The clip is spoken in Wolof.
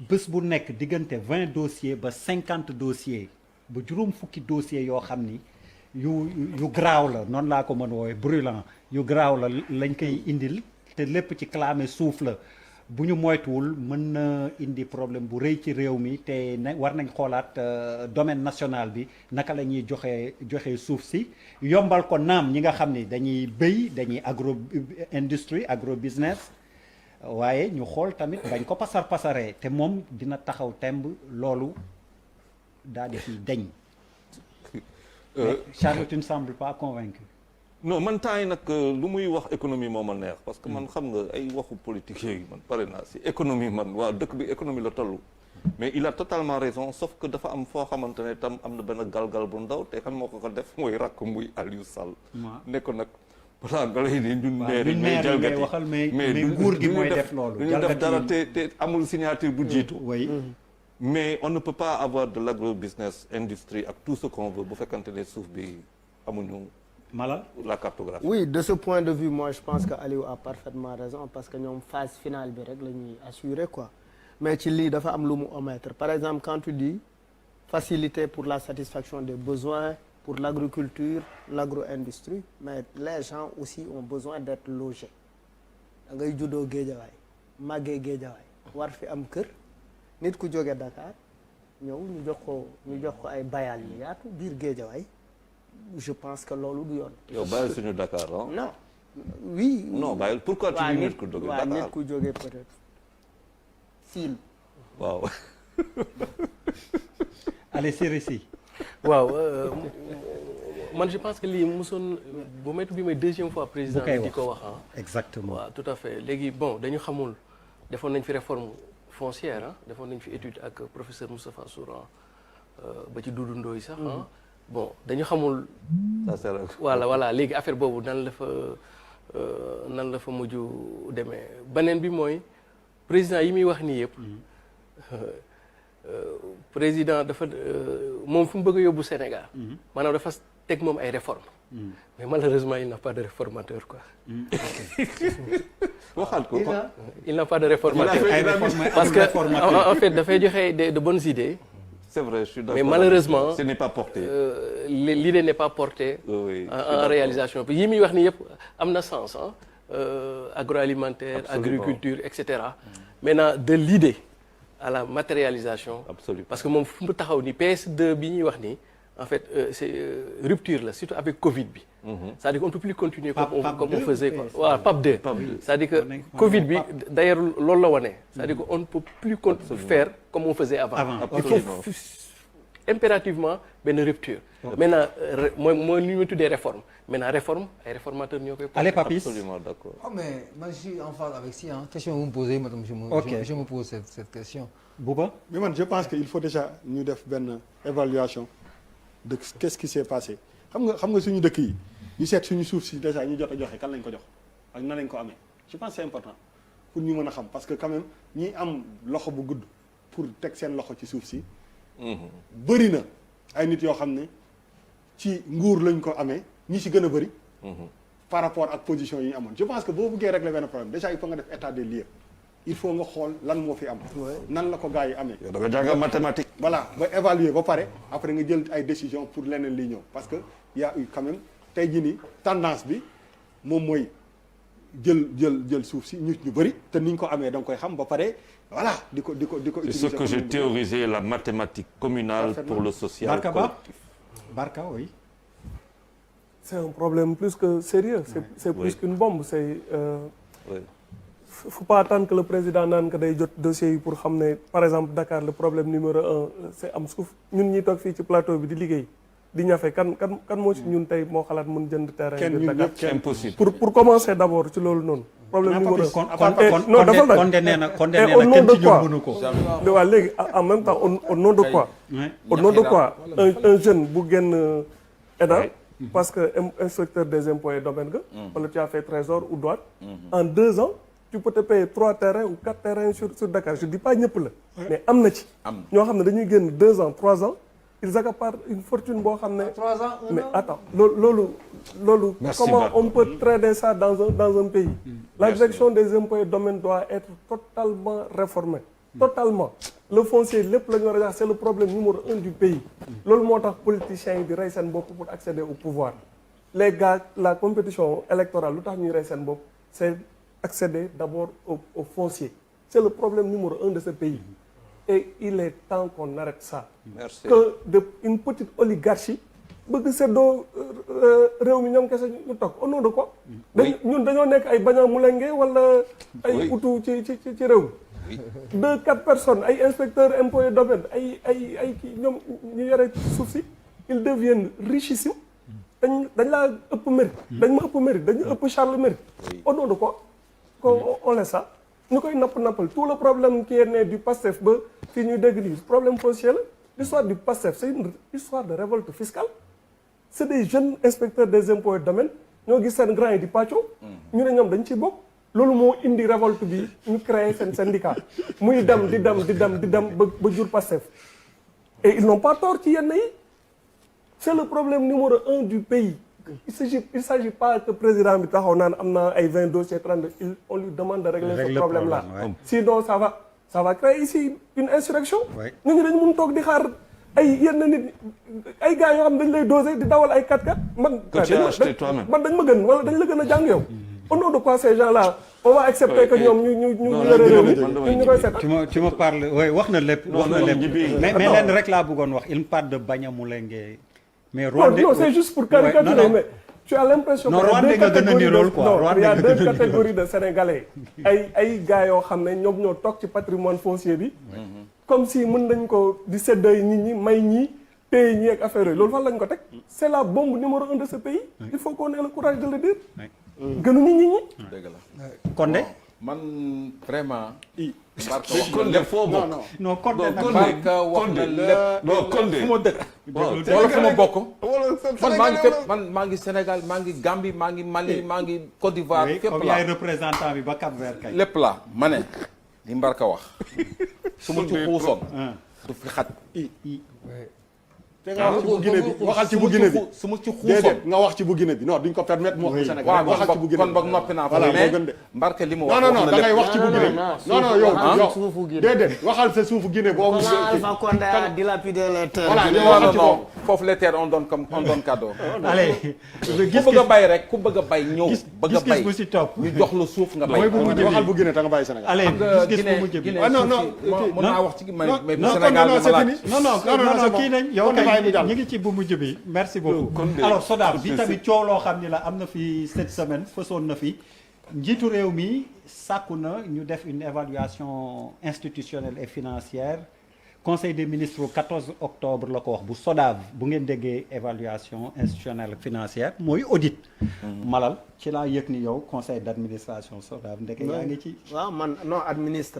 bés bu nekk diggante 20 dossiers ba 50 dossiers ba juróom fukki dossiers yoo xam ni yu garaaw la noonu laa ko mën woowe brûlant yu garaaw la lañ koy indil te lépp ci clamé suuf la bu ñu moytuwul mën na indi problème bu rëy ci réew mi te war nañ xoolaat domaine national bi naka la ñuy joxe suuf si yombal ko naam ñi nga xam ni dañuy béy dañuy agro industrie agro business waaye ñu xool tamit bañ ko pasaree te moom dina taxaw temb loolu daal di fi deñ. Charles, tu ne sembles pas convaincu. non man temps yi nag lu muy wax économie moo ma neex parce que man xam nga ay waxu politique yooyu man pare naa si économie man waaw dëkk bi économie la toll mais il a totalement raison sauf que dafa am foo xamante ne tam am na benn galgal bu ndaw te xam moo ko def mooy rakk muy Aliou Sall ne ko nag balaa nga lay ni ñun maire ñooy jalgati waxal mais nguur gi mooy def loolu du ñu def dara te amul signature bu jiitu mais on ne peut pas avoir de l'agro-business industrie ak tout ce qu'on veut bu fekkante ne suuf bi amuñu Malal la cartographie. Oui, de ce point de vue, moi je pense que Aliou a parfaitement raison parce que ñoom phase finale bi rek la ñuy assurer quoi. Mais ci lii dafa am lu mu omettre. Par exemple, quand tu dis facilité pour la satisfaction des besoins pour l'agriculture, l'agro-industrie, mais les gens aussi ont besoin d'être logés. Da ngay juddoo Géejawaay màggee Géejawaay war fi am kër nit ku jóge Dakar ñëw ñu jox ko ay bayal yu yaatu biir Géejawaay. Je pense que loolu du yoon. yow bàyyil suñu Dakar non oui. non bàyyil pourquoi tu dis nit ku jóge Dakar nit ku jóge peut-être Siin. waaw. allez Sérési. waaw man je pense que lii mosoon bu métti bi mooy deuxième fois président di ko wax exactement waaw tout à fait léegi bon dañu xamul defoon nañ fi réforme foncière defoon nañ fi étude ak professeur Moustapha Souran ba ci Doudou Ndoye sax bon dañu xamul. voilà léegi affaire boobu nan la fa mujj demee beneen bi mooy président yi muy wax nii yëpp président dafa moom fu mu bëgg a yóbbu Sénégal. maanaam dafa teg moom ay réformes. mais malheureusement il n'a pas de réformateur quoi. waxaat ko il n'a pas de réformateur. parce que en fait dafay joxe de bonnes idées. C'est vrai, je suis d'accord. Mais malheureusement, ce n'est pas porté. L'idée n'est pas portée en réalisation. Yi muy wax ni yëpp am na sens agroalimentaire, Absolument. agriculture, etc. Maintenant de l'idée à la matérialisation. Absolument. Parce que moom fu mu taxaw ni PS2 bi ñuy wax ni en fait c'est rupture là surtout avec Covid bi. C'est-à-dire qu'on ne peut plus continuer comme on faisait quoi. Waaw PAP 2. C'est-à-dire que Covid bi d'ailleurs loolu la wane. C'est-à-dire qu'on ne peut plus faire comme on faisait avant. Il faut impérativement benn rupture. Maintenant mooy li ñu tuddee réforme. Maintenant réforme ay réformateurs ñoo koy. Allez Papis. Absolument d'accord. Oh mais moi je suis en phase avec ça. Question vous me posez, madame, je me pose cette question. Bouba. Mais man je pense qu'il faut déjà ñu def benn évaluation de qu'est-ce qui s'est passé xam nga suñu dëkk yi ñu seet suñu suuf si déjà ñu jot a joxe kan lañ ko jox ak nan lañ ko amee je pense c'est important pour ñu mën a xam parce que quand même ñi am loxo bu gudd pour teg seen loxo ci suuf si bëri na ay nit yoo xam ne ci nguur lañ ko amee ñi si gën a bëri par rapport ak position yi ñu amoon je pense que boo bëggee régler benn problème déjà il faut nga def état des lieux il faut nga xool lan moo fi am nan la ko gars yi amee da nga jàng mathématique. voilà ba évaluer ba pare après nga jël ay décisions pour leneen liy ñëw parce que y a eu quand même tey jii nii tendance bi moom mooy jël suuf si ñu bëri te ni ñu ko amee da nga koy xam ba pare voilà di ko C'est ce que j'ai théorisé, la mathématique communale pour le social. Barka oui. C'est un problème plus que sérieux. C'est plus qu'une bombe. Faut pas attendre que le président naan que day jot dossier yi pour xam ne par exemple Dakar le problème numéro 1 c'est am suuf ñun ñi toog fii ci plateau bi di liggéey di ñafe kan moo ci ñun tey moo xalaat mën jënd terrain bi Dakar. C'est impossible. pour commencer d'abord ci loolu noonu. problème numéro 1 non dafa la condamné na kenn ci ñoom mënu ko. waaw léegi en même temps au nom de quoi. au nom de quoi un jeune bu génn ENA. parce que inspecteur des impôts et domaines ga. wala tu as fait trésor ou douane. en 2 ans. tu peux te payer 3 terrains ou 4 terrains sur Dakar je dis pas ñëpp la. mais am na ci. ñoo xam ne dañuy génn 2 ans 3 ans ils accaparent une fortune boo xam ne. 3 ans mais attends loolu. comment on peut trader ça dans un pays. La direction des impôts et domaines doit être totalement réformée. totalement. le foncier lépp la ñu war a wax c'est le problème numéro 1 du pays loolu moo tax politiciens yi di rey seen bopp pour accéder au pouvoir les gars la compétition électorale lu tax ñuy rey seen bopp c'est accéder d'abord au foncier c'est le problème numéro 1 de ce pays et il est temps qu'on arrête ça. Merci. Que une petite oligarchie bëgg seddoo réew mi ñoom kese ñu toog au nom de quoi. ñun dañoo nekk ay baña mulenge wala ay utu ci réew mi. 2-4 personnes ay inspecteurs impôts et domaines ay kii ñoom ñu yore suuf si ils deviennent richissimes dañ laa ëpp mérite. dañ ma ëpp mérite dañu ëpp Charles mérite. au nom de quoi qu'on laisse ça. ñu koy nappal tout le problème qui est né du PASTEF ba fii ñuy dégg nii problème foncier la l'histoire du PASTEF c'est une histoire de révolte fiscale c'est des jeunes inspecteurs des impôts et domaines ñoo gis seen grand yi di pàccoo ñu ne ñoom dañ ciy bokk loolu moo indi révolte bi ñu créé seen syndicat muy dem di dem ba jur PASTEF et ils n'ont pas tort ci yenn yi c'est le problème numéro 1 du pays. Il s'agit pas que président bi taxaw naan am na ay 20 dossiers 32 on lui demande de régler ce problème là sinon ça va créer ici une insurrection ñu dañu mun toog di xaar ay yenn nit ay gars yoo xam dañ lay doser di dawal ay 4x4 man dañ ma gën wala dañ la gën a jàng yow au nom de quoi ces gens là on va accepter que ñoom ñu yore réew mi ñu koy seetaan tu me parles oui wax na lépp mais leen rek laa bëggoon wax il parle de Banyamulenge mais Rwandais non c'est juste pour caricaturer mais tu as l'impression qu'il y a deux catégories de Sénégalais ay gars yoo xam ne ñoom ñoo toog ci patrimoine foncier bi comme si mën nañ ko di séddale nit ñi may ñi téye ñi ak affaire yooyu loolu fan lañ ko teg c'est la bombe numéro 1 de ce pays il faut qu'on ait le courage de le dire gënuñu nit ñi dëgg la Condé man vraiment Mbarka wax Condé foo bokk non Condé Mbarka wax na lépp non Condé fu ma dëkk wala fu ma bokk man maa ngi fépp man maa ngi Sénégal maa ngi Gambie maa ngi Mali maa ngi Côte d'Ivoire fépp comme yaay représentant bi ba Cap-Vert kay lépp la ma ne li Mbarka wax su ma ci xuusoon du fi xat te nga wax ci bu Guinée bi waxal ci bu Guinée bi su ma ci xuusoon déedéet nga wax ci bu Guinée bi non duñ ko permettre mu wax ci Sénégal waaw waxal ci bu Guinée kon boog noppi naa fa mais Mbarka li mu wax non da ngay wax ci bu Guinée non yow déedéet waxal sa suufu Guinée boobu Alpha Condé a dilapidé les terres. voilà non foofu les terres on donne cadeau allez ku bëgg a bay rek ku bëgg a bay ñëw bëgg a bay bu si topp ñu jox la suuf nga bay waxal bu Guinée ta nga bàyyi Sénégal allez gis-gis bu mujj bi Guinée non mën naa wax ci mais non Sénégal non c'est fini non kii nañ yow Condé bàyyi mu kay jàll. ñu ngi ci bu mujj bi merci beaucoup alors Sodav bi tamit coow loo xam ni la am na fi cette semaine fësoon na fi njiitu réew mi sàkku na ñu def une évaluation institutionnelle et financière conseil des ministres 14 octobre la ko wax bu Sodav bu ngeen déggee évaluation institutionnelle financière mooy audit Malal ci laa yëg ni yow conseil d'administration Sodav ndeke yaa ngi ci waaw man non administration